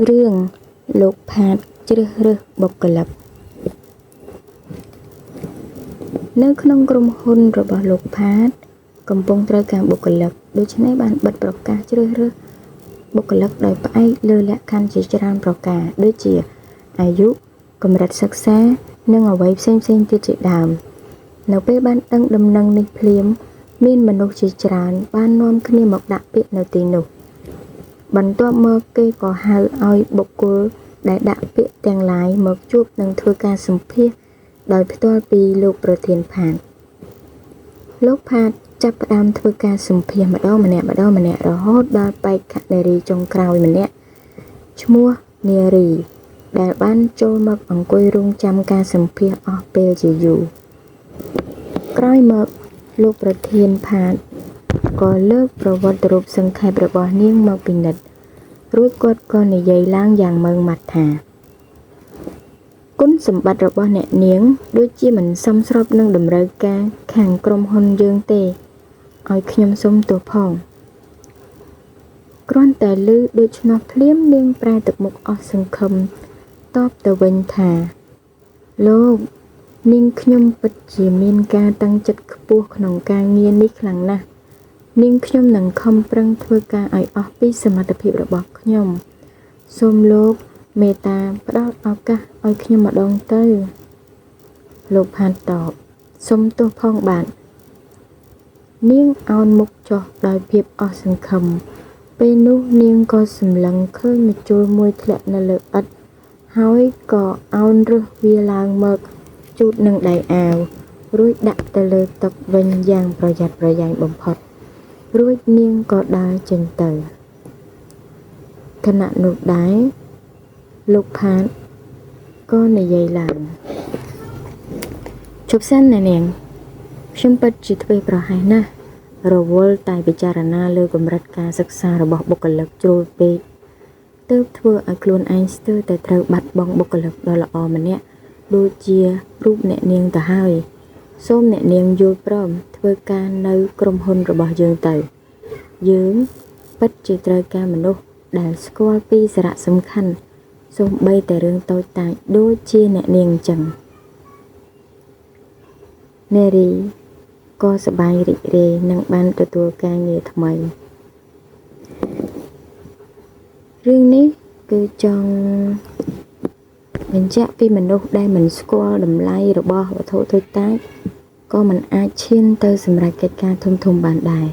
រឿងលោកផាតជ្រើសរើសបុគ្គលិកនៅក្នុងក្រុមហ៊ុនរបស់លោកផាតកំពុងត្រូវការបុគ្គលិកដូច្នេះបានបិទប្រកាសជ្រើសរើសបុគ្គលិកដោយផ្អែកលើលក្ខខណ្ឌជាច្រើនប្រការដូចជាអាយុកម្រិតសិក្សានិងអ្វីផ្សេងៗទៀតជាដើមនៅពេលបានដឹងដំណឹងនេះភ្លាមមានមនុស្សជាច្រើនបាននាំគ្នាមកដាក់ពាក្យនៅទីនោះបន្ទាប់មកគេក៏ហៅឲ្យបុគ្គលដែលដាក់ពាក្យទាំងឡាយមកជួបនិងធ្វើការសម្ភាសន៍ដោយផ្ទាល់ពីលោកប្រធានផាតលោកផាតចាប់ផ្ដើមធ្វើការសម្ភាសន៍ម្ដងម្នាក់រហូតដល់បេក្ខនារីចុងក្រោយម្នាក់ឈ្មោះនារីដែលបានចូលមកអង្គុយរង់ចាំការសម្ភាសន៍អស់ពេលជាយូរក្រោយមកលោកប្រធានផាតក៏លើកប្រវត្តិរូបសង្ខេបរបស់នាងមកពិនិត្យរួចគាត់ក៏និយាយឡើងយ៉ាងម៉ឺងម៉ាត់ថាគុណសម្បត្តិរបស់អ្នកនាងដូចជាមិនសមស្របនឹងតម្រូវការខាងក្រុមហ៊ុនយើងទេឲ្យខ្ញុំសុំទោសផងគ្រាន់តែឮដូច្នោះភ្លាមនាងប្រែទឹកមុខអស់សង្ឃឹមតបទៅវិញថាលោកនាងខ្ញុំពិតជាមានការតាំងចិត្តខ្ពស់ក្នុងការងារនេះខ្លាំងណាស់នាងខ្ញុំនឹងខំប្រឹងធ្វើការឲ្យអស់ពីសមត្ថភាពរបស់ខ្ញុំសូមលោកមេត្តាផ្ដល់ឱកាសឲ្យខ្ញុំម្ដងទៅលោកផានតបសុំទោសផងបាទនាងអោនមុខចុះដោយភាពអស់សង្ឃឹមពេលនោះនាងក៏សម្លឹងឃើញម្ជុលមួយធ្លាក់នៅលើឥដ្ឋហើយក៏អោនរើសវាឡើងមកជូតនឹងដៃអាវរួចដាក់ទៅលើតុវិញយ៉ាងប្រយ័ត្នប្រយែងបំផុតរួចនាងក៏ដើរចេញទៅខណៈនោះដែរលោកផាតក៏និយាយឡើងជប់សិនណានាងខ្ញុំពិតជាធ្វេសប្រហែសណាស់រវល់តែពិចារណាលើកម្រិតការសិក្សារបស់បុគ្គលិកជ្រុលពេកទើបធ្វើឲ្យខ្លួនឯងស្ទើរតែត្រូវបាត់បង់បុគ្គលិកដ៏ល្អម្នាក់ដូចជារូបអ្នកនាងទៅហើយសូមអ្នកនាងយល់ព្រមធ្វើការនៅក្រុមហ៊ុនរបស់យើងទៅយើងពិតជាត្រូវការមនុស្សដែលស្គាល់ពីសារៈសំខាន់សូម្បីតែរឿងតូចតាចដូចជាអ្នកនាងអញ្ចឹងនារីក៏សប្បាយរីករាយនឹងបានទទួលការងារថ្មីរឿងនេះគឺចង់បញ្ជាក់ពីមនុស្សដែលមិនស្គាល់តម្លៃរបស់វត្ថុតូចតាចក៏មិនអាចឈានទៅសម្រេចកិច្ចការធំៗបានដែរ